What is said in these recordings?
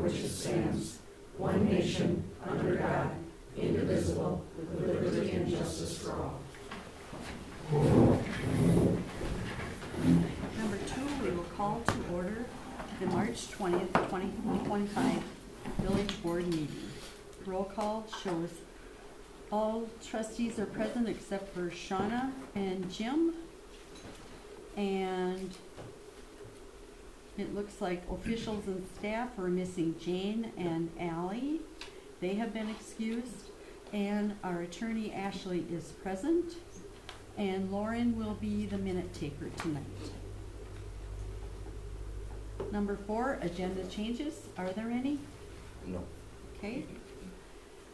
which it stands, one nation, under God, indivisible, with liberty and justice for all. Number 2, we will call to order the March 20th, 2025 Village Board meeting. Roll call shows all trustees are present except for Shauna and Jim. And it looks like officials and staff are missing Jane and Allie. They have been excused. And our attorney Ashley is present. And Lauren will be the minute taker tonight. Number 4, agenda changes. Are there any? No. Okay.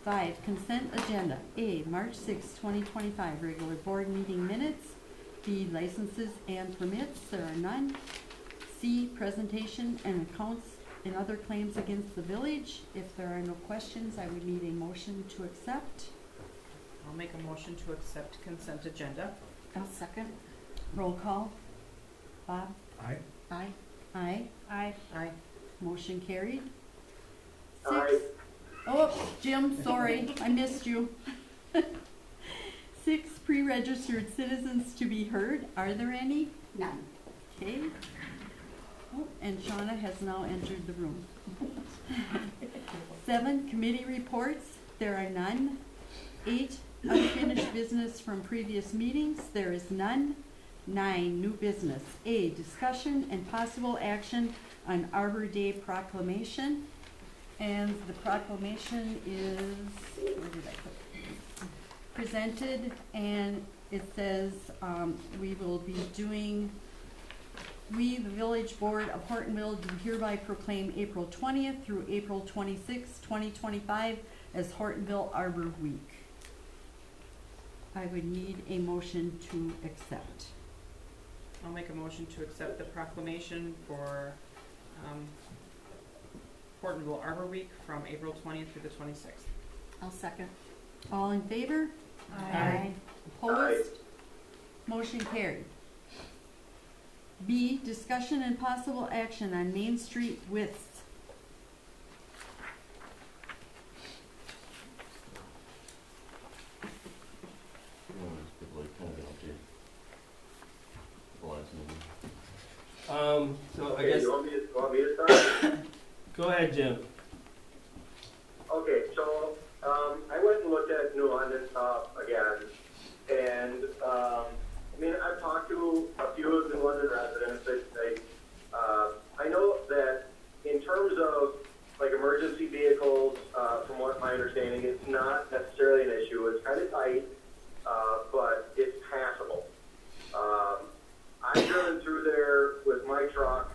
5, consent agenda. A, March 6, 2025, regular board meeting minutes. B, licenses and permits. There are none. C, presentation and accounts and other claims against the village. If there are no questions, I would need a motion to accept. I'll make a motion to accept consent agenda. I'll second. Roll call. Bob? Aye. Aye. Aye. Aye. Aye. Motion carried. 6. Aye. Oh, Jim, sorry, I missed you. 6, pre-registered citizens to be heard. Are there any? None. Okay. Oh, and Shauna has now entered the room. 7, committee reports. There are none. 8, unfinished business from previous meetings. There is none. 9, new business. A, discussion and possible action on Arbor Day proclamation. And the proclamation is, where did I put it? Presented, and it says we will be doing, we, the Village Board of Hortonville, do hereby proclaim April 20th through April 26th, 2025 as Hortonville Arbor Week. I would need a motion to accept. I'll make a motion to accept the proclamation for Hortonville Arbor Week from April 20th through the 26th. I'll second. All in favor? Aye. Opposed? Motion carried. B, discussion and possible action on Main Street widths. So I Okay, guess, you want me to start? go ahead, Jim. Okay, so I went and looked at New London again, and I mean, I've talked to a few of the New London residents. I know that in terms of like emergency vehicles, from what my understanding, it's not necessarily an issue. It's kind of tight, but it's passable. I've driven through there with my truck.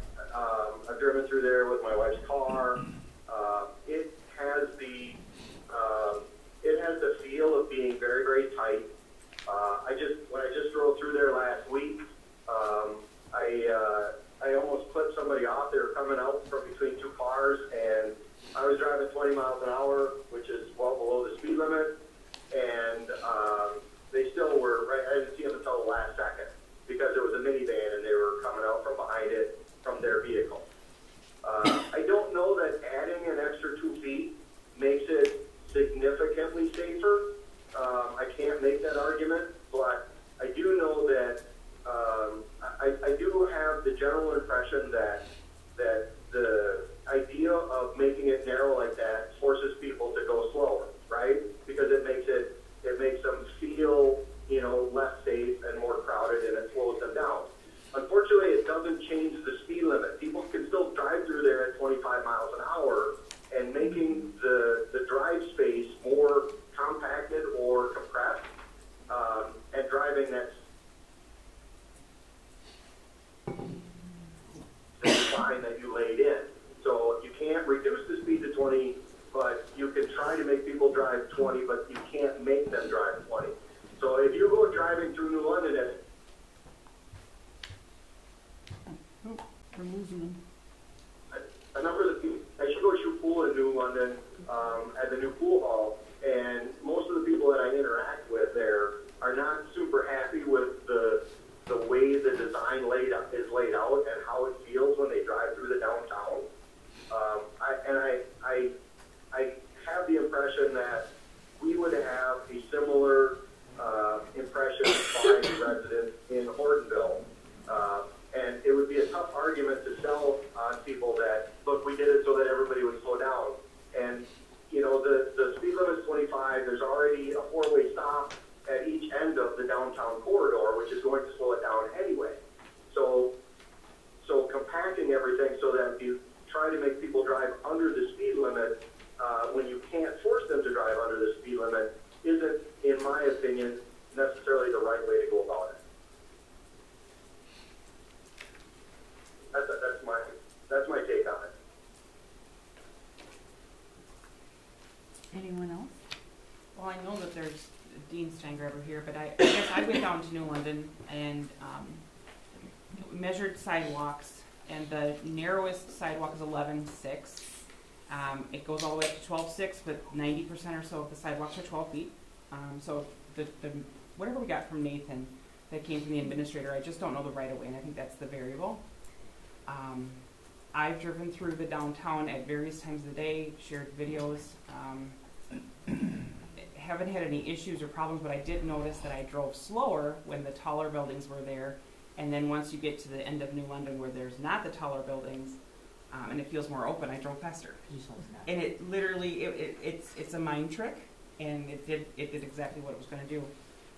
I've driven through there with my wife's car. It has the feel of being very, very tight. When I just drove through there last week, I almost clipped somebody off. They were coming out from between two cars, and I was driving 20 miles an hour, which is well below the speed limit, and they still were right. I didn't see them until the last second because there was a minivan and they were coming out from behind it from their vehicle. I don't know that adding an extra 2 feet makes it significantly safer. I can't make that argument, but I do know that I do have the general impression that the idea of making it narrow like that forces people to go slower, right? Because it makes them feel, less safe and more crowded, and it slows them down. Unfortunately, it doesn't change the speed limit. People can still drive through there at 25 miles an hour, and making the drive space more compacted or compressed, and driving that's the line that you laid in. So you can't reduce the speed to 20, but you can try to make people drive 20, but you can't make them drive 20. So if you go driving through New London at We're losing them. a number of the people, I should go shoot pool in New London at the new pool hall, and most of the people that I interact with there are not super happy with the way the design is laid out and how it feels when they drive through the downtown. downtown corridor, which is going to slow it down anyway. So compacting everything so that you try to make people drive under the speed limit when you can't force them to drive under the speed limit isn't, in my opinion, necessarily the right way to go about it. That's my take on it. Anyone else? Well, I know that there's Dean Steingraber here, but I guess I went down to New London and measured sidewalks, and the narrowest sidewalk is 11.6. It goes all the way up to 12.6, but 90% or so of the sidewalks are 12 feet. So the whatever we got from Nathan that came from the administrator, I just don't know the right of way, and I think that's the variable. I've driven through the downtown at various times of the day, shared videos. Haven't had any issues or problems, but I did notice that I drove slower when the taller buildings were there. And then once you get to the end of New London where there's not the taller buildings, and it feels more open, I drove faster. And it literally, it's a mind trick, and it did exactly what it was gonna do.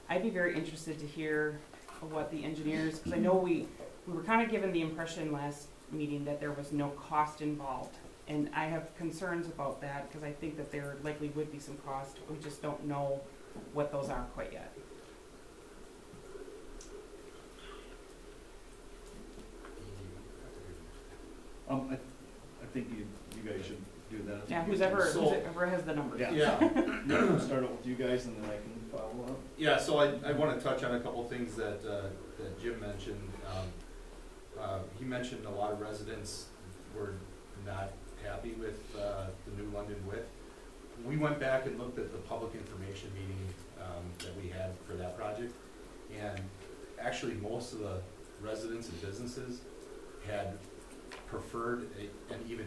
I'd be very interested to hear what the engineers, because I know we were kind of given the impression last meeting that there was no cost involved. And I have concerns about that because I think that there likely would be some cost. We just don't know what those are quite yet. I think you guys should do that. Yeah, whoever has the numbers. Yeah. Start out with you guys and then I can follow up. Yeah, so I want to touch on a couple of things that Jim mentioned. He mentioned a lot of residents were not happy with the New London width. We went back and looked at the public information meeting that we had for that project, and actually most of the residents and businesses had preferred an even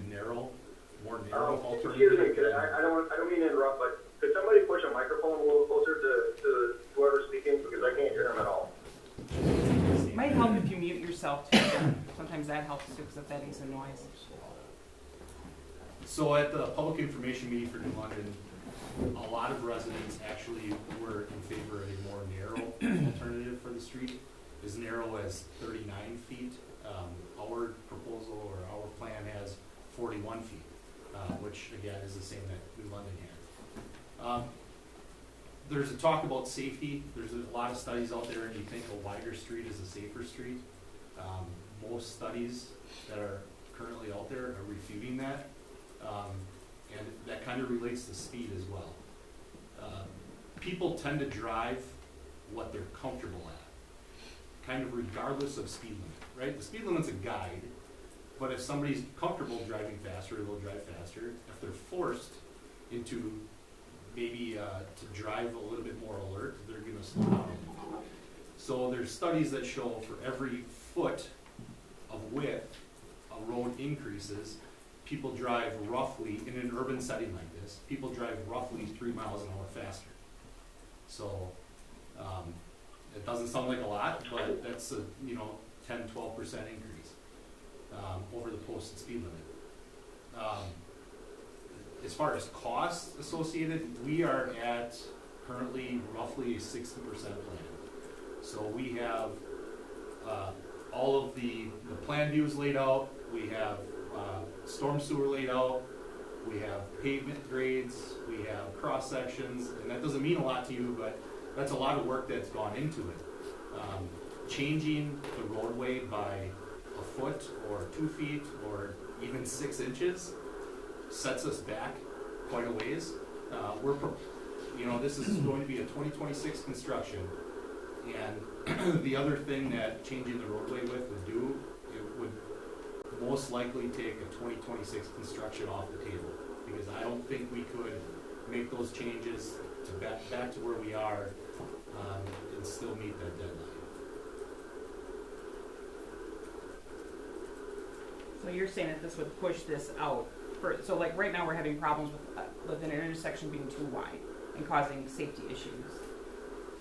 more narrow alternative. Excuse me, I don't mean to interrupt, but could somebody push a microphone a little closer to whoever's speaking, because I can't hear them at all. It might help if you mute yourself too. Sometimes that helps too, because if that makes a noise. So at the public information meeting for New London, a lot of residents actually were in favor of a more narrow alternative for the street, as narrow as 39 feet. Our proposal or our plan has 41 feet, which again is the same that New London had. There's a talk about safety. There's a lot of studies out there, and you think a wider street is a safer street. Most studies that are currently out there are refuting that. And that kind of relates to speed as well. People tend to drive what they're comfortable at, kind of regardless of speed limit, right? The speed limit's a guide, but if somebody's comfortable driving faster, they'll drive faster. If they're forced into maybe to drive a little bit more alert, they're gonna slow down. So there's studies that show for every foot of width a road increases, people drive roughly, in an urban setting like this, people drive roughly 3 miles an hour faster. So it doesn't sound like a lot, but that's a 10-12% increase over the posted speed limit. As far as costs associated, we are at currently roughly a 60% plan. So we have all of the plan views laid out, we have storm sewer laid out, we have pavement grades, we have cross sections, and that doesn't mean a lot to you, but that's a lot of work that's gone into it. Changing the roadway by a foot or 2 feet or even 6 inches sets us back quite a ways. This is going to be a 2026 construction, and the other thing that changing the roadway width would do, it would most likely take a 2026 construction off the table, because I don't think we could make those changes to back to where we are and still meet that deadline. So you're saying that this would push this out? So like right now we're having problems with an intersection being too wide and causing safety issues,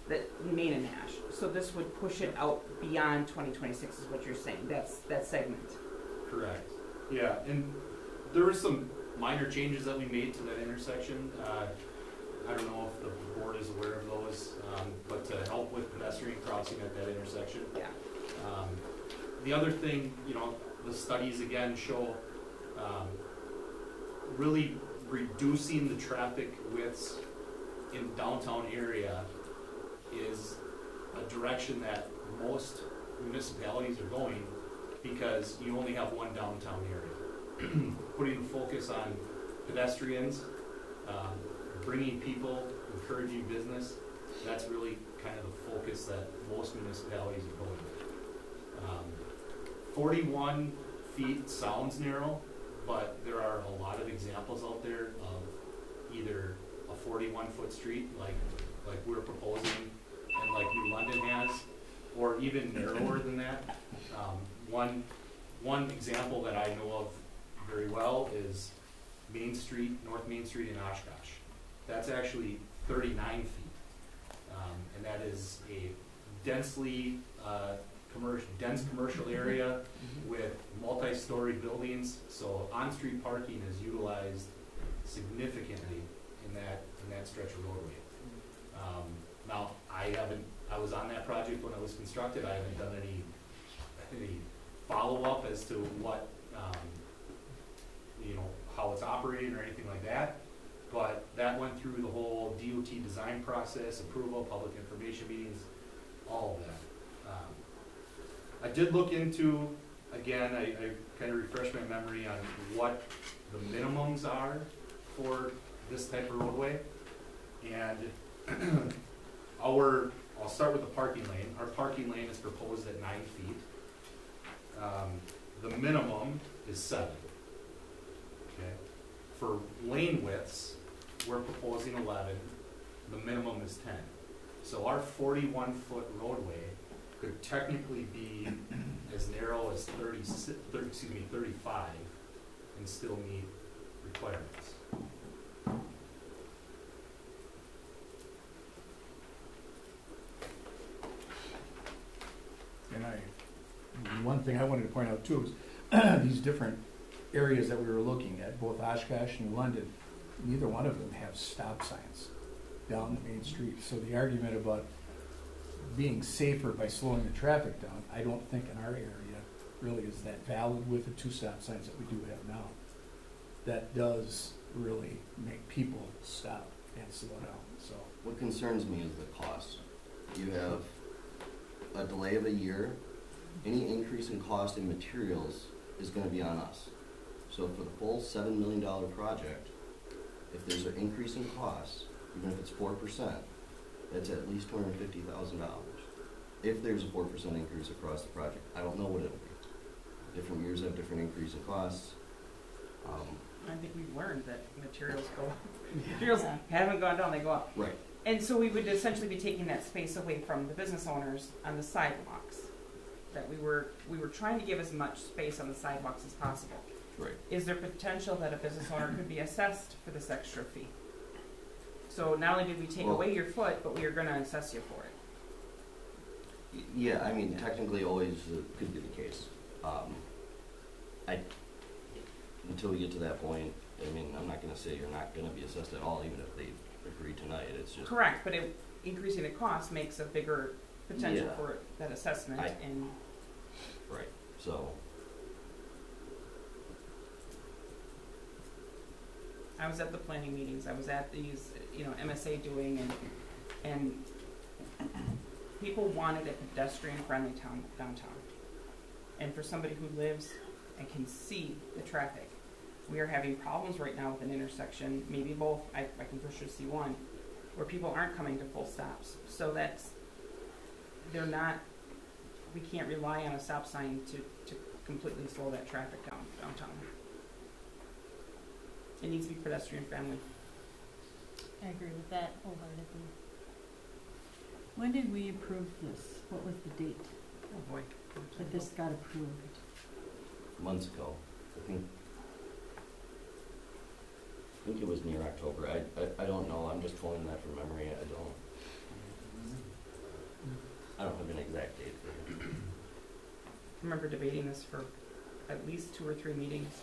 that Main and Nash. So this would push it out beyond 2026 is what you're saying, that segment? Correct. Yeah, and there were some minor changes that we made to that intersection. I don't know if the board is aware of those, but to help with pedestrian crossing at that intersection. Yeah. The other thing, the studies again show really reducing the traffic widths in downtown area is a direction that most municipalities are going because you only have one downtown area. Putting the focus on pedestrians, bringing people, encouraging business, that's really kind of the focus that most municipalities are going with. 41 feet sounds narrow, but there are a lot of examples out there of either a 41-foot street like we're proposing and like New London has, or even narrower than that. One example that I know of very well is Main Street, North Main Street in Oshkosh. That's actually 39 feet, and that is a densely dense commercial area with multi-story buildings. So on-street parking is utilized significantly in that stretch of roadway. Now I was on that project when it was constructed. I haven't done any follow-up as to what how it's operating or anything like that. But that went through the whole DOT design process, approval, public information meetings, all of that. I did look into, again, I kind of refreshed my memory on what the minimums are for this type of roadway. And I'll start with the parking lane. Our parking lane is proposed at 9 feet. The minimum is 7. Okay. For lane widths, we're proposing 11. The minimum is 10. So our 41-foot roadway could technically be as narrow as 35 and still meet requirements. And one thing I wanted to point out too is these different areas that we were looking at, both Oshkosh and London, neither one of them have stop signs down the main street. So the argument about being safer by slowing the traffic down, I don't think in our area really is that valid with the 2 stop signs that we do have now. That does really make people stop and slow down. So what concerns me is the cost. You have a delay of a year. Any increase in cost in materials is going to be on us. So for the full $7 million project, if there's an increase in cost, even if it's 4%, that's at least $250,000. If there's a 4% increase across the project, I don't know what it'll be. Different years have different increase in costs. I think we've learned that materials go up. Materials haven't gone down, they go up. Right. And so we would essentially be taking that space away from the business owners on the sidewalks. That we were trying to give as much space on the sidewalks as possible. Right. Is there potential that a business owner could be assessed for this extra fee? So not only did we take away your foot, but we are going to assess you for it. Yeah, I mean, technically always could be the case. Until we get to that point, I mean, I'm not going to say you're not going to be assessed at all, even if they agree tonight. It's just correct, but increasing the cost makes a bigger potential for that assessment. Right. So I was at the planning meetings. I was at these, MSA doing, and people wanted a pedestrian-friendly downtown. And for somebody who lives and can see the traffic, we are having problems right now with an intersection, maybe both, I can for sure see one, where people aren't coming to full stops. So we can't rely on a stop sign to completely slow that traffic down downtown. It needs to be pedestrian friendly. I agree with that wholeheartedly. When did we approve this? What was the date Oh boy. that this got approved? months ago, I think it was near October. I don't know. I'm just pulling that from memory. I don't have an exact date for you. I remember debating this for at least 2 or 3 meetings.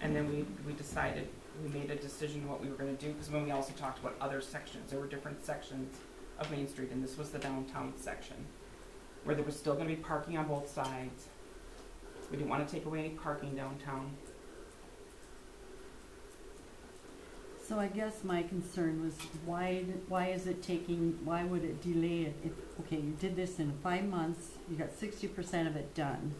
And then we decided, we made a decision what we were going to do, because when we also talked about other sections, there were different sections of Main Street, and this was the downtown section, where there was still gonna be parking on both sides. We didn't wanna take away any parking downtown. So I guess my concern was why is it taking, why would it delay it? Okay, you did this in 5 months, you got 60% of it done.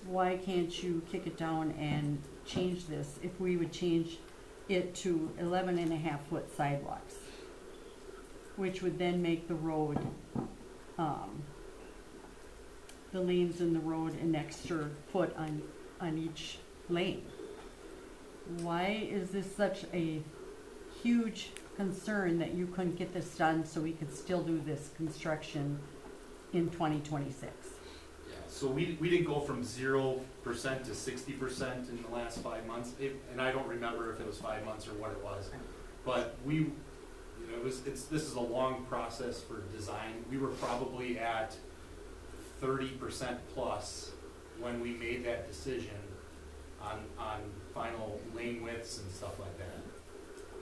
Why can't you kick it down and change this if we would change it to 11.5-foot sidewalks? Which would then make the road, the lanes in the road an extra foot on each lane. Why is this such a huge concern that you couldn't get this done so we could still do this construction in 2026? Yeah, so we didn't go from 0% to 60% in the last 5 months, and I don't remember if it was 5 months or what it was, but this is a long process for design. We were probably at 30% plus when we made that decision on final lane widths and stuff like that.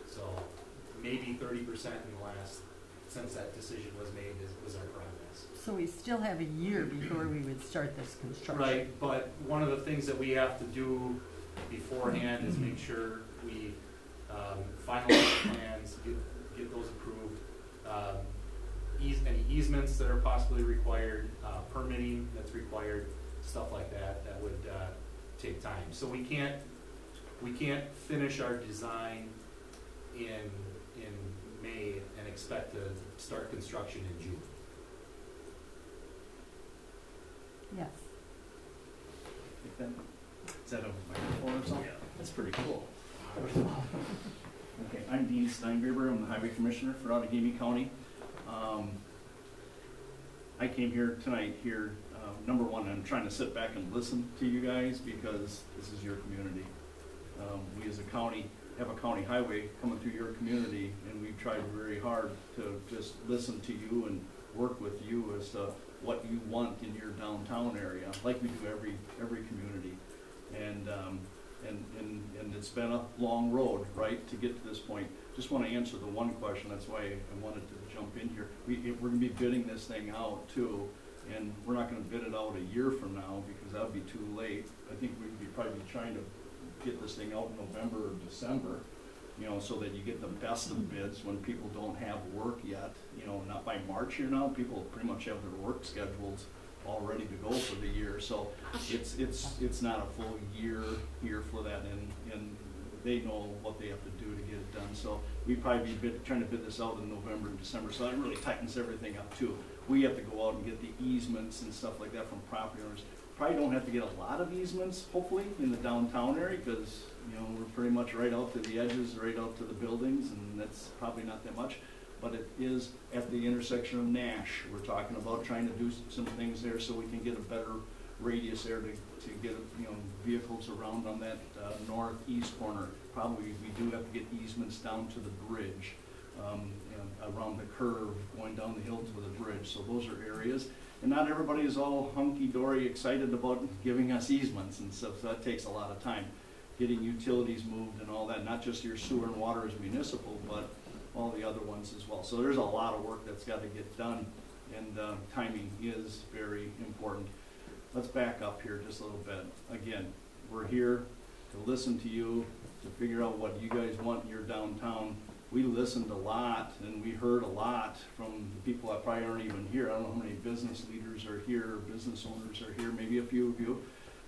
So maybe 30% in the last, since that decision was made, was our progress. So we still have a year before we would start this construction. Right, but one of the things that we have to do beforehand is make sure we finalize plans, get those approved, any easements that are possibly required, permitting that's required, stuff like that, that would take time. So we can't finish our design in May and expect to start construction in June. Yes. Is that a microphone or something? Yeah. That's pretty cool. Okay, I'm Dean Steingraber. I'm the Highway Commissioner for Outagamie County. I came here tonight number one, I'm trying to sit back and listen to you guys because this is your community. We as a county have a county highway coming through your community, and we've tried very hard to just listen to you and work with you as to what you want in your downtown area, like we do every community. And it's been a long road, right, to get to this point. Just want to answer the one question. That's why I wanted to jump in here. We're going to be bidding this thing out too, and we're not going to bid it out a year from now because that would be too late. I think we'd be probably trying to get this thing out in November or December, so that you get the best of bids when people don't have work yet. Not by March here now. People pretty much have their work schedules all ready to go for the year. So it's not a full year here for that, and they know what they have to do to get it done. So we'd probably be trying to bid this out in November and December. So that really tightens everything up too. We have to go out and get the easements and stuff like that from property owners. Probably don't have to get a lot of easements, hopefully, in the downtown area because, we're pretty much right out to the edges, right out to the buildings, and that's probably not that much. But it is at the intersection of Nash. We're talking about trying to do some things there so we can get a better radius there to get, vehicles around on that northeast corner. Probably we do have to get easements down to the bridge, around the curve, going down the hill to the bridge. So those are areas. And not everybody is all hunky-dory excited about giving us easements and stuff, so that takes a lot of time. Getting utilities moved and all that, not just your sewer and water is municipal, but all the other ones as well. So there's a lot of work that's got to get done, and timing is very important. Let's back up here just a little bit. Again, we're here to listen to you, to figure out what you guys want in your downtown. We listened a lot and we heard a lot from the people that probably aren't even here. I don't know how many business leaders are here, business owners are here, maybe a few of you.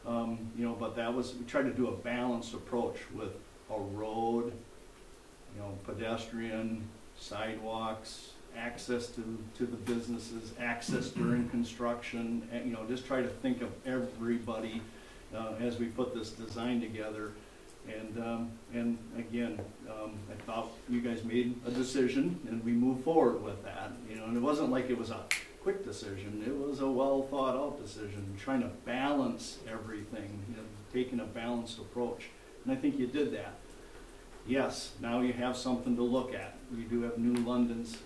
But we tried to do a balanced approach with a road, pedestrian, sidewalks, access to the businesses, access during construction, and, just try to think of everybody as we put this design together. And again, I thought you guys made a decision and we moved forward with that, and it wasn't like it was a quick decision. It was a well thought out decision, trying to balance everything, taking a balanced approach. And I think you did that. Yes, now you have something to look at. We do have New London's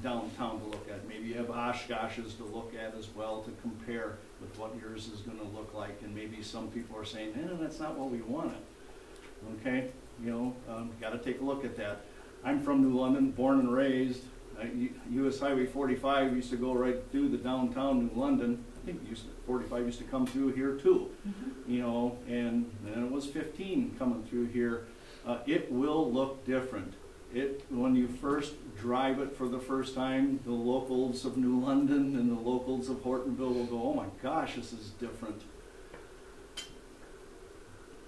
downtown to look at. Maybe you have Oshkosh's to look at as well to compare with what yours is going to look like. And maybe some people are saying, that's not what we wanted. Okay, got to take a look at that. I'm from New London, born and raised. US Highway 45 used to go right through the downtown New London. I think 45 used to come through here too, you know, and then it was 15 coming through here. It will look different. When you first drive it for the first time, the locals of New London and the locals of Hortonville will go, oh my gosh, this is different.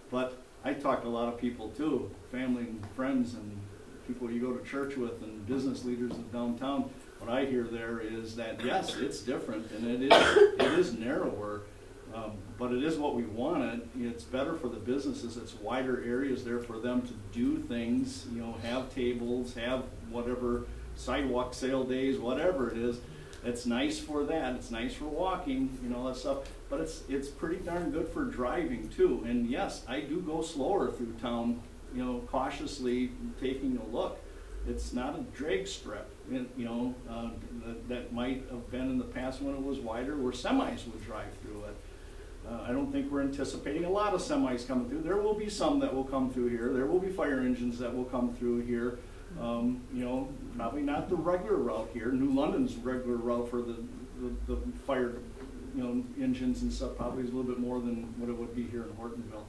But I talk to a lot of people too, family and friends and people you go to church with and business leaders in downtown. What I hear there is that, yes, it's different and it is narrower, but it is what we wanted. It's better for the businesses. It's wider areas there for them to do things, you know, have tables, have whatever, sidewalk sale days, whatever it is. It's nice for that. It's nice for walking, you know, all that stuff. But it's pretty darn good for driving too. And yes, I do go slower through town, you know, cautiously taking a look. It's not a drag strip, you know, that might have been in the past when it was wider, where semis would drive through it. I don't think we're anticipating a lot of semis coming through. There will be some that will come through here. There will be fire engines that will come through here. You know, probably not the regular route here. New London's regular route for the fire, you know, engines and stuff probably is a little bit more than what it would be here in Hortonville.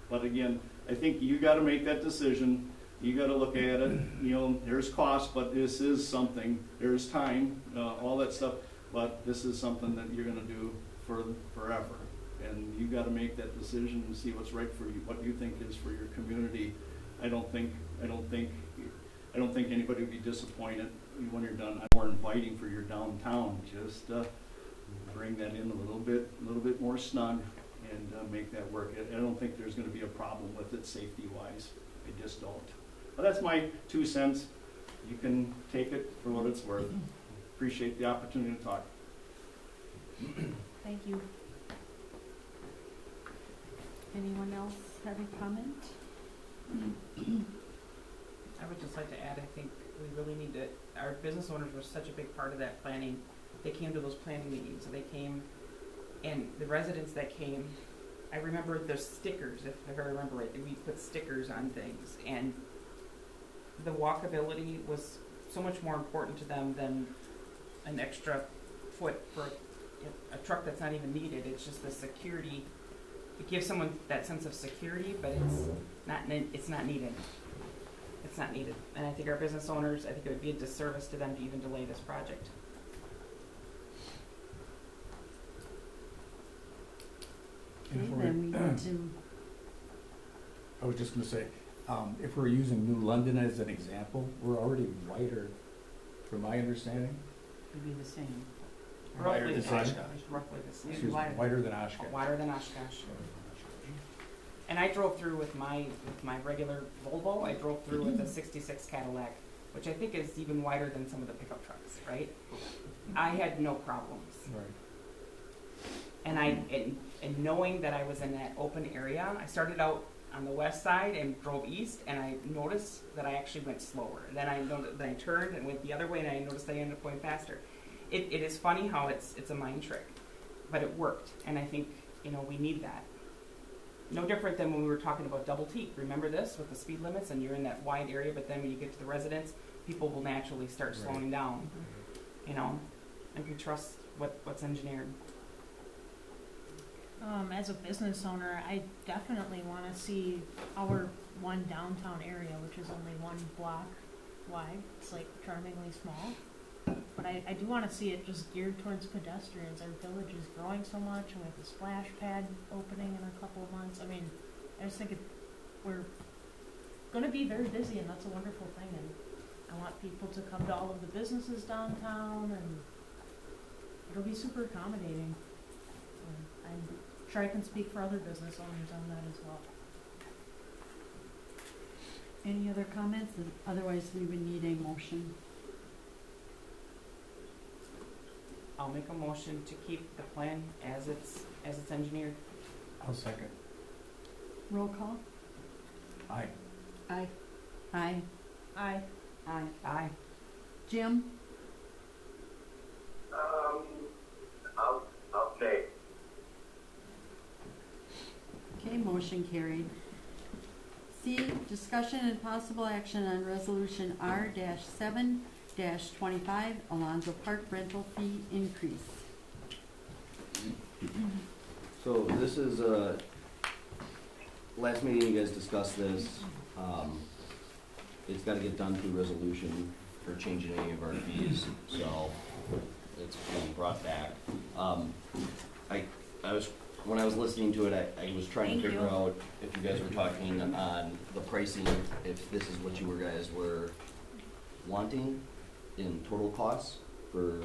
But again, I think you got to make that decision. You got to look at it. You know, there's cost, but this is something. There's time, all that stuff. But this is something that you're going to do for forever. And you got to make that decision and see what's right for you, what you think is for your community. I don't think anybody would be disappointed when you're done. I'm more inviting for your downtown. Just bring that in a little bit more snug, and make that work. I don't think there's going to be a problem with it safety-wise. I just don't. But that's my 2 cents. You can take it for what it's worth. Appreciate the opportunity to talk. Thank you. Anyone else have a comment? I would just like to add, I think we really need to, our business owners were such a big part of that planning. They came to those planning meetings, so they came, and the residents that came, I remember the stickers, if I remember right, we put stickers on things, and the walkability was so much more important to them than an extra foot for a truck that's not even needed. It's just the security. It gives someone that sense of security, but it's not needed. It's not needed. And I think our business owners, I think it would be a disservice to them to even delay this project. Okay, then we need to, I was just gonna say, if we're using New London as an example, we're already wider, from my understanding. it'd be the same. Roughly the same. Oshkosh. Roughly the same. Excuse me, wider than Oshkosh. Wider than Oshkosh. And I drove through with my regular Volvo. I drove through with a '66 Cadillac, which I think is even wider than some of the pickup trucks. Right? I had no problems. Right. And knowing that I was in that open area, I started out on the west side and drove east, and I noticed that I actually went slower. Then I turned and went the other way, and I noticed I ended up going faster. It is funny how it's a mind trick, but it worked, and I think, you know, we need that. No different than when we were talking about double teak. Remember this with the speed limits, and you're in that wide area, but then when you get to the residents, people will naturally start slowing down, you know, and we trust what's engineered. As a business owner, I definitely want to see our one downtown area, which is only 1 block wide. It's like charmingly small. But I do want to see it just geared towards pedestrians. Our village is growing so much, and we have the splash pad opening in a couple of months. I mean, I just think we're going to be very busy, and that's a wonderful thing. And I want people to come to all of the businesses downtown, and it'll be super accommodating. I'm sure I can speak for other business owners on that as well. Any other comments? Otherwise, we would need a motion. I'll make a motion to keep the plan as it's engineered. I'll second. Roll call? Aye. Aye. Aye. Aye. Aye. Aye. Jim? I'll say. Okay, motion carried. C, discussion and possible action on resolution R-7 6-25, Alonzo Park rental fee increase. So this is, last meeting you guys discussed this. It's gotta get done through resolution for changing any of our fees, so it's being brought back. When I was listening to it, I was trying to Thank figure you. out if you guys were talking on the pricing, if this is what you guys were wanting in total costs for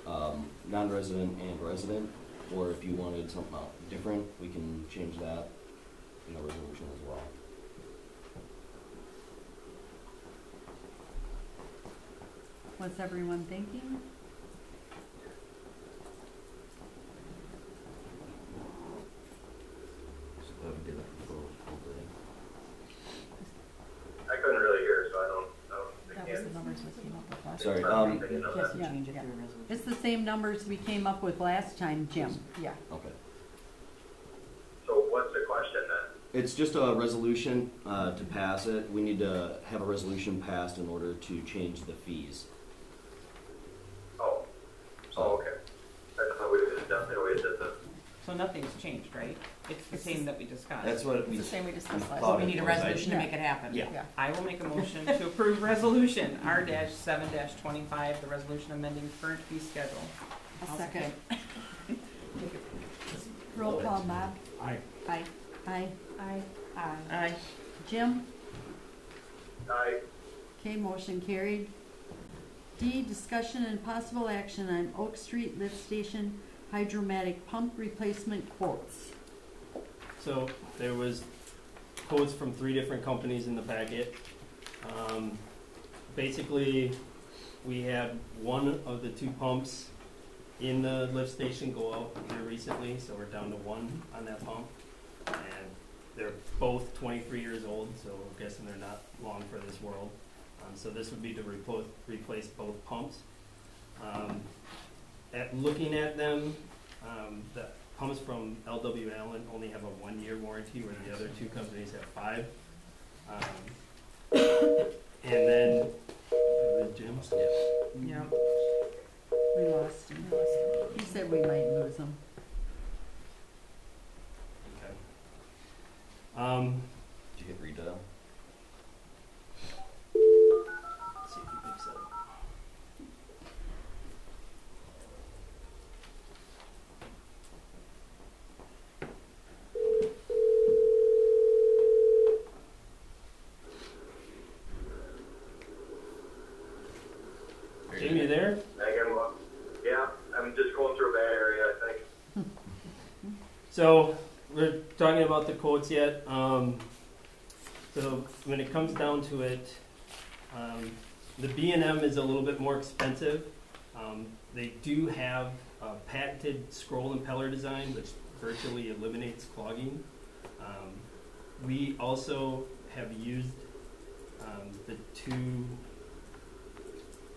the non-resident and resident, or if you wanted something different, we can change that in the resolution as well. What's everyone thinking? So that would be the proposed whole thing. I couldn't really hear, so I don't That think was the numbers we came up with last. Sorry, Yeah. It's the same numbers we came up with last time, Jim. Yeah. Okay. So what's the question then? It's just a resolution to pass it. We need to have a resolution passed in order to change the fees. Oh, okay. I thought we did the. So nothing's changed, right? It's the same that we discussed. That's what we. It's the same we discussed last. thought time. it We need a was. resolution to make it happen. Yeah. I will make a motion to approve resolution R-7-25, the resolution amending current fee schedule. A second. Roll call, Bob. Aye. Aye. Aye. Aye. Aye. Jim? Aye. Okay, motion carried. D, discussion and possible action on Oak Street Lift Station hydromatic pump replacement quotes. So there was quotes from 3 different companies in the packet. Basically, we had one of the 2 pumps in the lift station go out here recently, so we're down to 1 on that pump. And they're both 23 years old, so I'm guessing they're not long for this world. So this would be to replace both pumps. Looking at them, the pumps from LW Allen only have a 1-year warranty, where the other 2 companies have 5. And then, with Jim? Yeah. We lost him. He said we might lose him. Okay. Did you hit redial? Let's see if he picks up. Jim, you there? Megan, yeah, I'm just going through a bad area, I think. So we're talking about the quotes yet. So when it comes down to it, the B&M is a little bit more expensive. They do have a patented scroll impeller design, which virtually eliminates clogging. We also have used the 2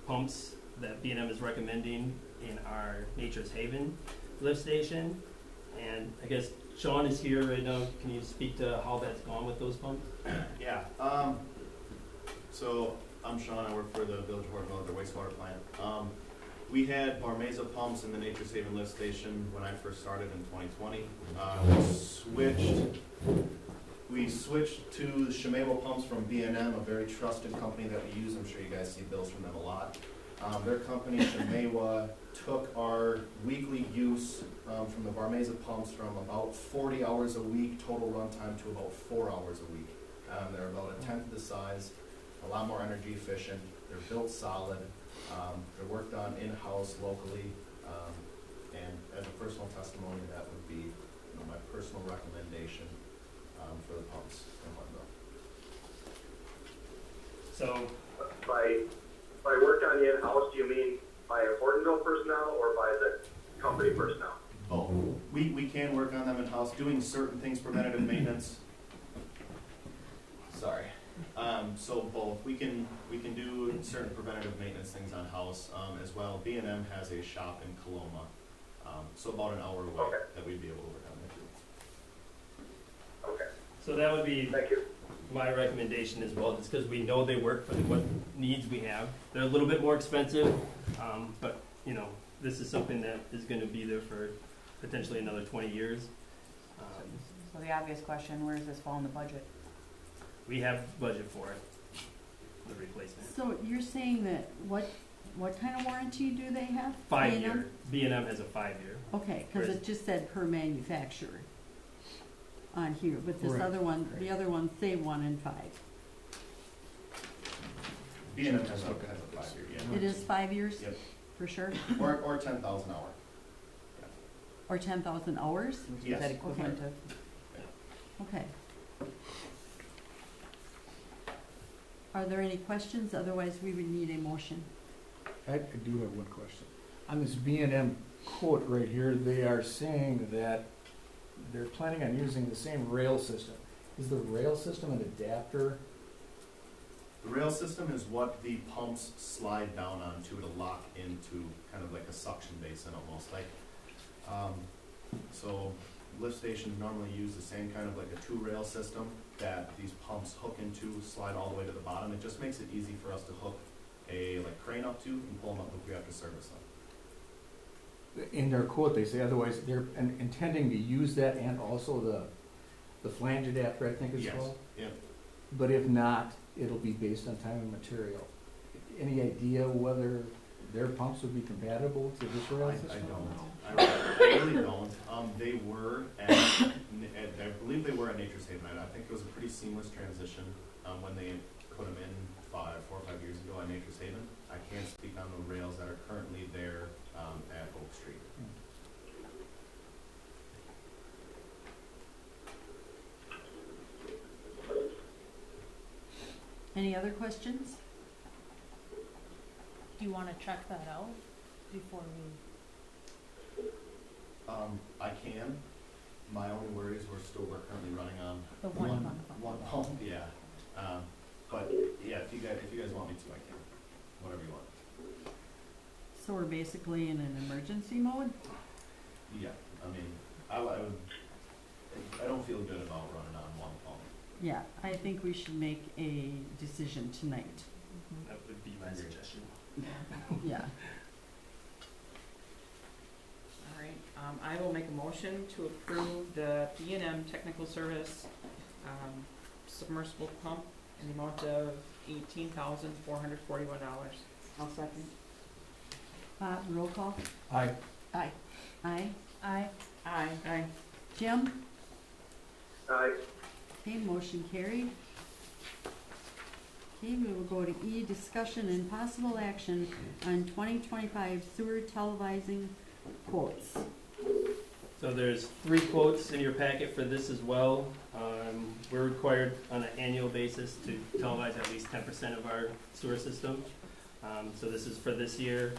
pumps that B&M is recommending in our Nature's Haven lift station. And I guess Sean is here right now. Can you speak to how that's gone with those pumps? Yeah, so I'm Sean, I work for the Village of Hortonville, their wastewater plant. We had Barmeza pumps in the Nature's Haven lift station when I first started in 2020. We switched to the Shimebo pumps from B&M, a very trusted company that we use. I'm sure you guys see bills from them a lot. Their company, Shimebo, took our weekly use from the Barmeza pumps from about 40 hours a week, total runtime, to about 4 hours a week. They're about a tenth the size, a lot more energy efficient. They're built solid. They're worked on in-house locally. And as a personal testimony, that would be my personal recommendation for the pumps in Hortonville. So By work on the in-house, do you mean by a Hortonville personnel or by the company personnel? Both. We can work on them in-house, doing certain things, preventative maintenance. Sorry. So both. We can do certain preventative maintenance things on house as well. B&M has a shop in Coloma, so about an hour away that we'd be able to work on that too. Okay, So that would be thank you. my recommendation as well, just because we know they work for what needs we have. They're a little bit more expensive, but, you know, this is something that is gonna be there for potentially another 20 years. So the obvious question, where does this fall in the budget? We have budget for it, the replacement. So you're saying that what kind of warranty do they have? 5 B&M? year, B&M has a 5 year. Okay, because it just said per manufacturer on here, but this Right. other one, the other ones say 1 and 5. B&M has a 5-year, yeah. It is 5 years? Yep. For sure? Or 10,000 hour. Or 10,000 hours? Which Yes. is that equivalent of? Okay. Are there any questions? Otherwise, we would need a motion. I do have one question. On this B&M quote right here, they are saying that they're planning on using the same rail system. Is the rail system an adapter? The rail system is what the pumps slide down onto to lock into, kind of like a suction basin almost like. So lift stations normally use the same kind of like a 2-rail system that these pumps hook into, slide all the way to the bottom. It just makes it easy for us to hook a crane up to and pull them up if we have to service them. In their quote, they say otherwise they're intending to use that and also the flange adapter, I think it's Yes. called. Yeah. But if not, it'll be based on time and material. Any idea whether their pumps would be compatible to this rail I system? don't. I really don't. They were at, I believe they were at Nature's Haven. I think it was a pretty seamless transition when they put them in 4 or 5 years ago at Nature's Haven. I can't speak on the rails that are currently there at Oak Street. Any other questions? Do you wanna check that out before we? I can. My only worries, we're currently running on The one pump. one pump, yeah. But yeah, if you guys want me to, I can. Whatever you want. So we're basically in an emergency mode? Yeah, I mean, I don't feel good about running on one pump. Yeah, I think we should make a decision tonight. That would be my suggestion. Yeah. All right, I will make a motion to approve the B&M Technical Service submersible pump in the amount of $18,441. I'll second. Roll call? Aye. Aye. Aye. Aye. Aye. Jim? Aye. Okay, motion carried. Okay, we will go to E, discussion and possible action on 2025 sewer televising quotes. So there's 3 quotes in your packet for this as well. We're required on an annual basis to televise at least 10% of our sewer system. So this is for this year,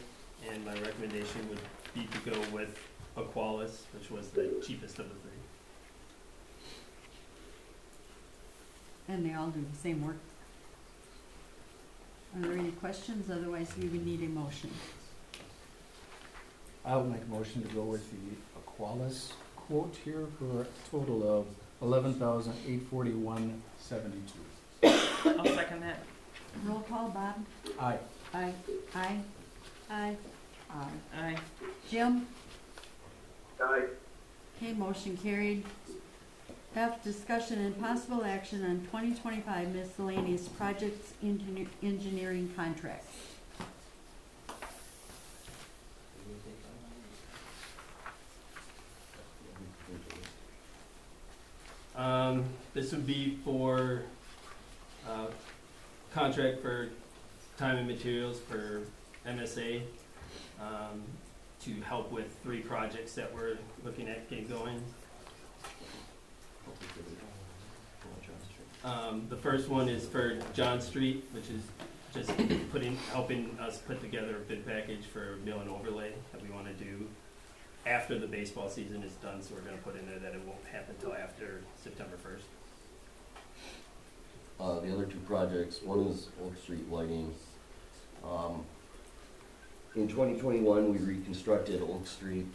and my recommendation would be to go with Aqualis, which was the cheapest of the 3. And they all do the same work. Are there any questions? Otherwise, we would need a motion. I'll make a motion to go with the Aqualis quote here for a total of $11,841.72. I'll second that. Roll call, Bob? Aye. Aye. Aye. Aye. Aye. Jim? Aye. Okay, motion carried. F, discussion and possible action on 2025 miscellaneous projects engineering contracts. This would be for contract for time and materials for MSA to help with 3 projects that we're looking at getting going. The first one is for John Street, which is just helping us put together a bid package for mill and overlay that we want to do after the baseball season is done, so we're going to put in there that it won't happen until after September 1st. The other 2 projects, one is Oak Street lighting. In 2021, we reconstructed Oak Street.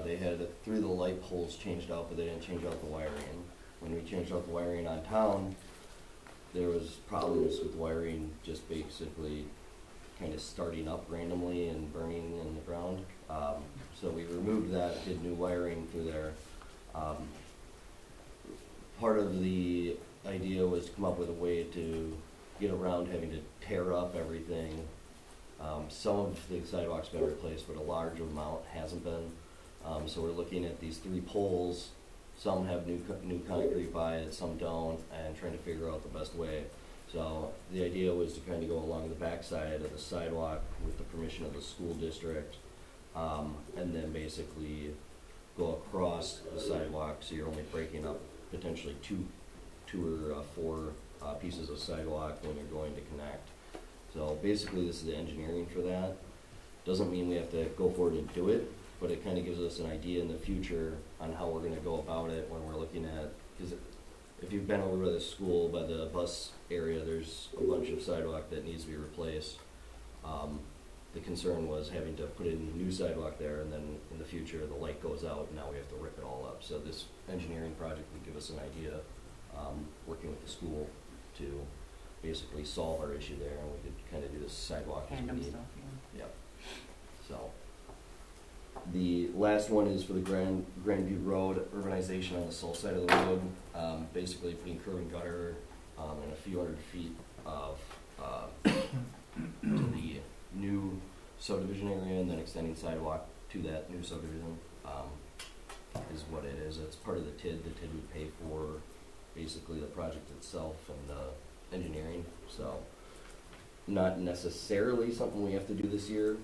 They had 3 of the light poles changed out, but they didn't change out the wiring. When we changed out the wiring on town, there was problems with wiring, just basically kind of starting up randomly and burning in the ground. So we removed that, did new wiring through there. Part of the idea was to come up with a way to get around having to tear up everything. Some of the sidewalks been replaced, but a large amount hasn't been. So we're looking at these 3 poles. Some have new concrete by it, some don't, and trying to figure out the best way. So the idea was to kind of go along the backside of the sidewalk with the permission of the school district, and then basically go across the sidewalk, so you're only breaking up potentially two or 4 pieces of sidewalk when you're going to connect. So basically this is the engineering for that. Doesn't mean we have to go forward and do it, but it kind of gives us an idea in the future on how we're going to go about it when we're looking at, because if you've been over by the school, by the bus area, there's a bunch of sidewalk that needs to be replaced. The concern was having to put in new sidewalk there, and then in the future the light goes out and now we have to rip it all up. So this engineering project would give us an idea, working with the school to basically solve our issue there, and we could kind of do this sidewalk as we Random need. stuff, yeah. Yep. So, the last one is for the Grandview Road urbanization on the south side of the road. Basically putting curb and gutter, and a few hundred feet of, to the new subdivision area, and then extending sidewalk to that new subdivision, is what it is. It's part of the TID. The TID would pay for basically the project itself and the engineering, so not necessarily something we have to do this year.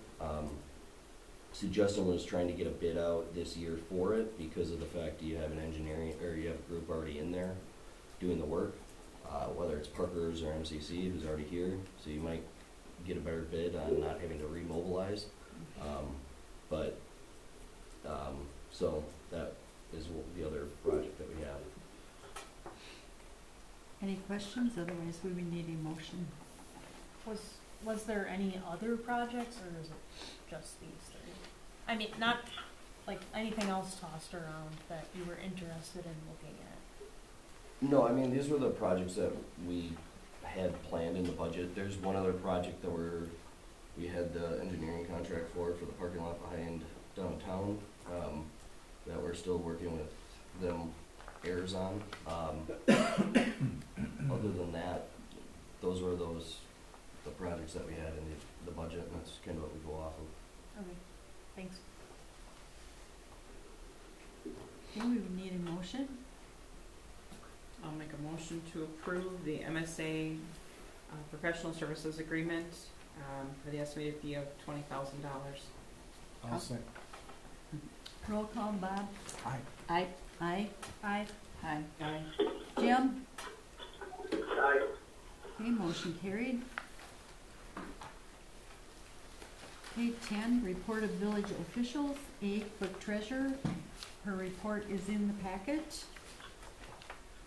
Justin was trying to get a bid out this year for it because of the fact that you have an engineering, or you have a group already in there doing the work, whether it's Parker's or MCC who's already here, so you might get a better bid on not having to remobilize. So that is the other project that we have. Any questions? Otherwise, we would need a motion. Was there any other projects, or is it just these 3? I mean, not like anything else tossed around that you were interested in looking at? No, I mean, these were the projects that we had planned in the budget. There's one other project that we had the engineering contract for the parking lot behind downtown, that we're still working with them heirs on. Other than that, those were the projects that we had in the budget, and that's kind of what we go off of. Okay, thanks. Okay, we would need a motion. I'll make a motion to approve the MSA professional services agreement for the estimated fee of $20,000. I'll say. Roll call, Bob. Aye. Aye. Aye. Aye. Aye. Aye. Jim? Aye. Okay, motion carried. Okay, 10, report of village officials. A, clerk treasurer. Her report is in the packet.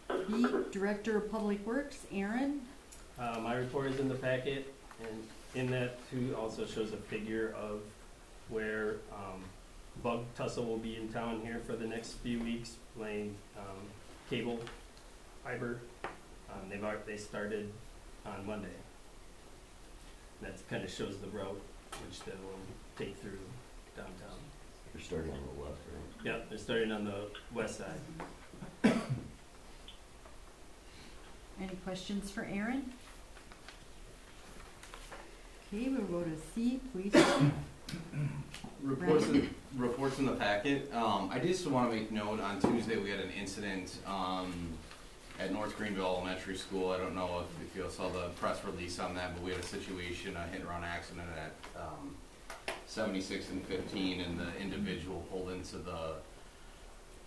B, director of public works, Aaron. My report is in the packet, and in that too also shows a figure of where Bug Tussle will be in town here for the next few weeks, laying cable, fiber. They started on Monday. That kind of shows the route which they will take through downtown. You're starting on the left, right? Yep, they're starting on the west side. Any questions for Aaron? Okay, we'll go to C, police chief. Reports in the packet. I just want to make note, on Tuesday we had an incident at North Greenville Elementary School. I don't know if you saw the press release on that, but we had a situation, a hit and run accident at 76 and 15, and the individual pulled into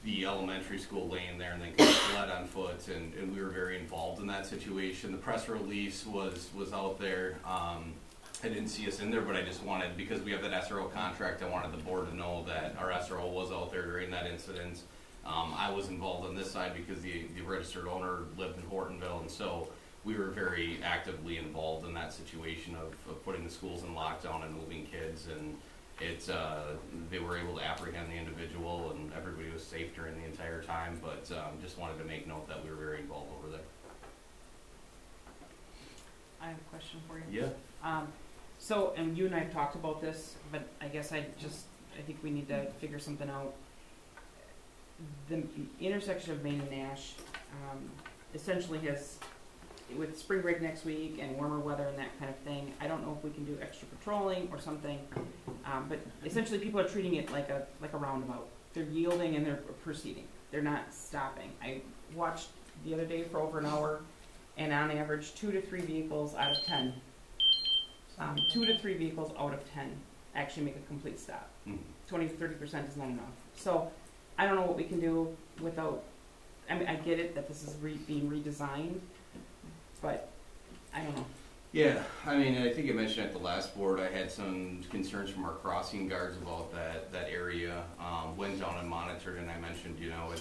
the elementary school lane there and then kind of fled on foot, and we were very involved in that situation. The press release was out there. I didn't see us in there, but I just wanted, because we have that SRO contract, I wanted the board to know that our SRO was out there during that incident. I was involved on this side because the registered owner lived in Hortonville, and so we were very actively involved in that situation of putting the schools in lockdown and moving kids, and they were able to apprehend the individual, and everybody was safe during the entire time, but just wanted to make note that we were very involved over there. I have a question for you. Yeah. So, and you and I have talked about this, but I guess I think we need to figure something out. The intersection of Main and Nash, essentially has, with spring break next week and warmer weather and that kind of thing, I don't know if we can do extra patrolling or something, but essentially people are treating it like a roundabout. They're yielding and they're proceeding. They're not stopping. I watched the other day for over an hour, and on average, 2 to 3 vehicles out of 10, 2 to 3 vehicles out of 10 actually make a complete stop. 20 to 30% is not enough. So I don't know what we can do without, I mean, I get it that this is being redesigned, but I don't know. Yeah, I mean, I think I mentioned at the last board, I had some concerns from our crossing guards about that area. Went down and monitored, and I mentioned, you know,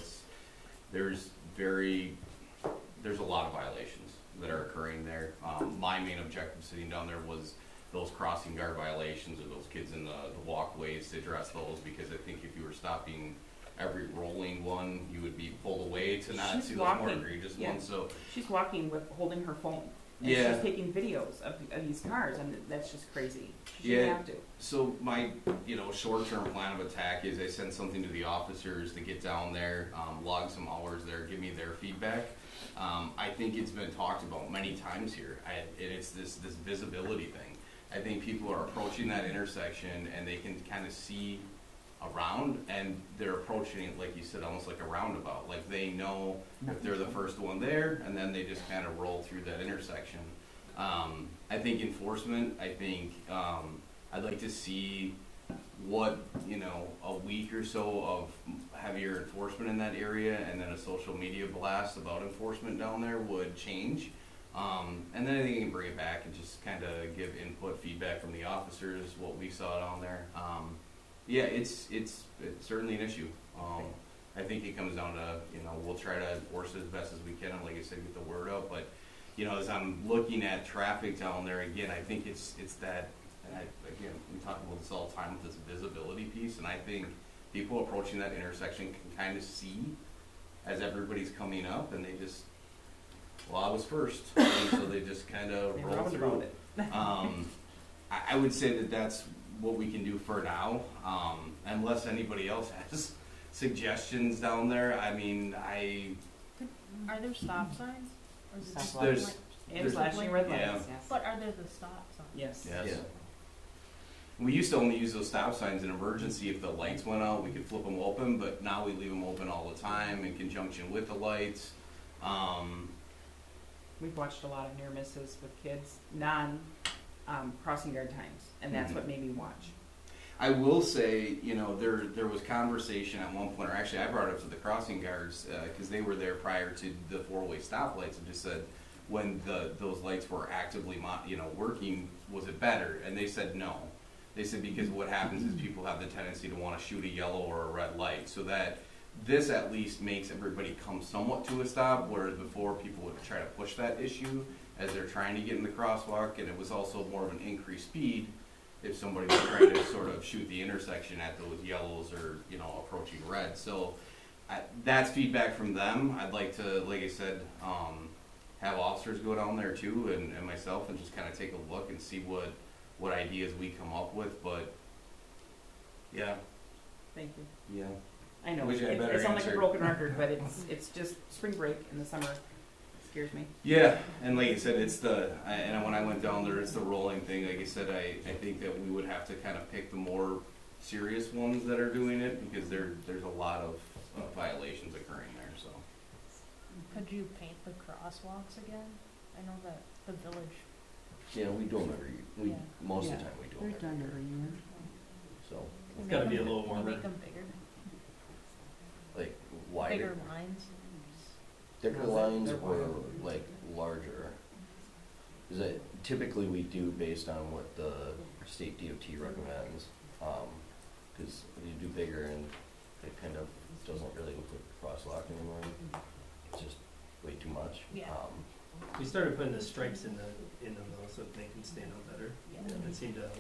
there's a lot of violations that are occurring there. My main objective sitting down there was those crossing guard violations of those kids in the walkways, to address those, because I think if you were stopping every rolling one, you would be pulled away to not see those more egregious ones. So she's walking with holding her phone. And yeah, she's taking videos of these cars, and that's just crazy. She shouldn't have to. So my, short-term plan of attack is I send something to the officers to get down there, log some hours there, give me their feedback. I think it's been talked about many times here, and it's this visibility thing. I think people are approaching that intersection and they can kind of see around, and they're approaching it, like you said, almost like a roundabout. Like they know if they're the first one there, and then they just kind of roll through that intersection. I think enforcement, I'd like to see what, a week or so of heavier enforcement in that area, and then a social media blast about enforcement down there would change. And then I think you can bring it back and just kind of give input, feedback from the officers, what we saw down there. Yeah, it's certainly an issue. I think it comes down to, we'll try to enforce it as best as we can, and like I said, get the word out. But, as I'm looking at traffic down there, again, I think it's that, and we talk about this all the time with this visibility piece, and I think people approaching that intersection can kind of see as everybody's coming up, and they just, well, I was first, and so they just kind of roll through it. I would say that that's what we can do for now, unless anybody else has suggestions down there. I mean, Are there stop signs? Or is it just There's- like- And flashing red lights, Yeah. yes. But are there the stop signs? Yes. yes. Yeah. We used to only use those stop signs in emergency. If the lights went out, we could flip them open, but now we leave them open all the time in conjunction with the lights. We've watched a lot of near misses with kids, crossing guard times, and that's what made me watch. I will say, there was conversation at one point, or actually I brought it up to the crossing guards, because they were there prior to the four-way stoplights, and just said, when those lights were actively, working, was it better? And they said no. They said because what happens is people have the tendency to want to shoot a yellow or a red light, so that this at least makes everybody come somewhat to a stop, whereas before people would try to push that issue as they're trying to get in the crosswalk, and it was also more of an increased speed if somebody was trying to sort of shoot the intersection at those yellows or, approaching red. So that's feedback from them. I'd like to, like I said, have officers go down there too, and myself, and just kind of take a look and see what ideas we come up with. But yeah. Thank you. Yeah. I know, Wish I had it better sounds like a answer. broken record, but it's just spring break in the summer. Scares me. Yeah, and like I said, and when I went down there, it's the rolling thing. Like I said, I think that we would have to kind of pick the more serious ones that are doing it, because there's a lot of violations occurring there. So. Could you paint the crosswalks again? I know that the village. Yeah, we do them Yeah. most of Yeah. the time we do They're them. done every year. So, It's gotta be a little Can you warmer. make them bigger? like, wider, Bigger lines? thicker lines or like larger? Is it, typically we do based on what the state DOT recommends, cause you do bigger and it kind of doesn't really look like a crosswalk anymore. It's just way too much. Yeah. We started putting the stripes in them though, so they can stand out better. It seemed to help.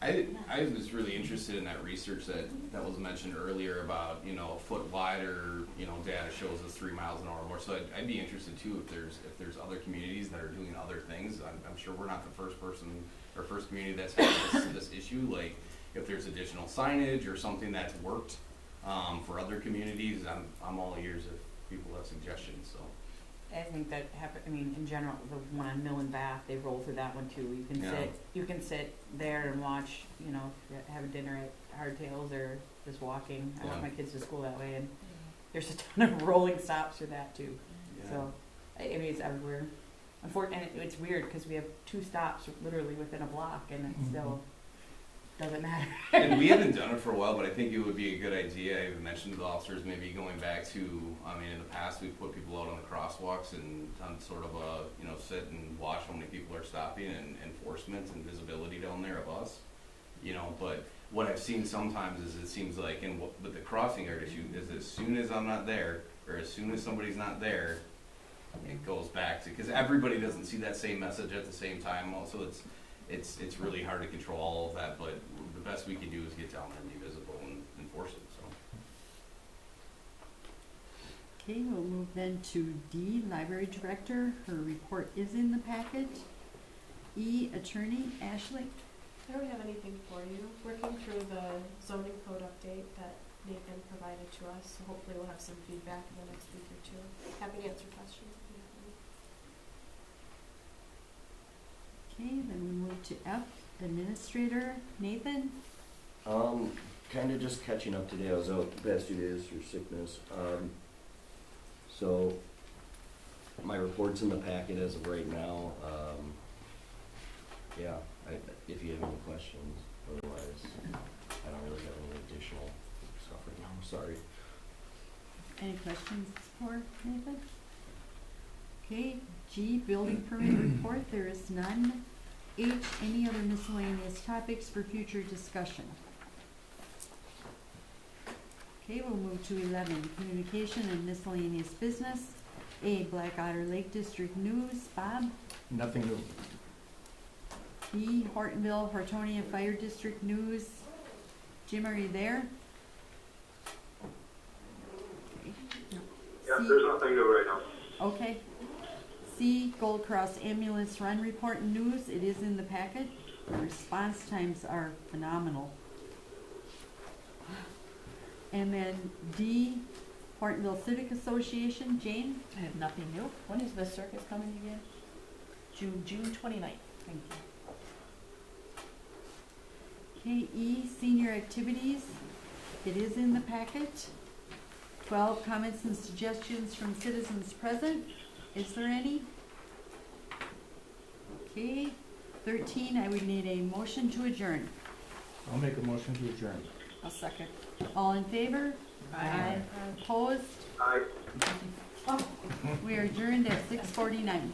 I was really interested in that research that was mentioned earlier about, you know, a foot wider, you know, data shows us 3 miles an hour more. So I'd be interested too if there's other communities that are doing other things. I'm sure we're not the first person or first community that's had this issue. Like if there's additional signage or something that's worked for other communities, I'm all ears if people have suggestions. So. I think that happen. I mean, in general, the one on Mill and Bath, they roll through that one too. You can sit there and watch. You know, have a dinner at Hardtails or just walking. I walk my kids to school that way, and there's a ton of rolling stops for that too. Yeah. So, I mean, it's everywhere. Unfortunately, it's weird because we have 2 stops literally within a block, and it still doesn't matter. And we haven't done it for a while, but I think it would be a good idea. I even mentioned to the officers maybe going back to, I mean, in the past we've put people out on the crosswalks and done sort of a, you know, sit and watch how many people are stopping and enforcement and visibility down there of us, you know. But what I've seen sometimes is it seems like, with the crossing guard issue, is as soon as I'm not there or as soon as somebody's not there, it goes back to, because everybody doesn't see that same message at the same time. Also, it's really hard to control all of that, but the best we can do is get down there and be visible and enforce it, so. Okay, we'll move then to D, Library Director. Her report is in the packet. E, Attorney Ashley. I don't have anything for you. Working through the zoning code update that Nathan provided to us, so hopefully we'll have some feedback in the next week or two. Happy to answer questions if you have any. Okay, then we move to F, Administrator Nathan. Kind of just catching up today. I was out the past 2 days through sickness. So my report's in the packet as of right now. Yeah, if you have any questions, otherwise I don't really have any additional stuff right now. Sorry. Any questions for Nathan? Okay, G, Building Permit Report, there is none. H, any other miscellaneous topics for future discussion? Okay, we'll move to 11, Communication and Miscellaneous Business. A, Black Otter Lake District News, Bob. Nothing new. B, Hortonville, Hortonia Fire District News. Jim, are you there? Okay. Yeah, C, there's nothing new right now. okay. C, Gold Cross Ambulance Run Report and News. It is in the packet. The response times are phenomenal. And then D, Hortonville Civic Association. Jane? I have nothing new. When is the circus coming again? June 29th. Thank you. Okay, E, Senior Activities. It is in the packet. 12, Comments and Suggestions from citizens present. Is there any? Okay. 13, I would need a motion to adjourn. I'll make a motion to adjourn. I'll second. All in favor? Aye. Opposed? Aye. We are adjourned at 6:49.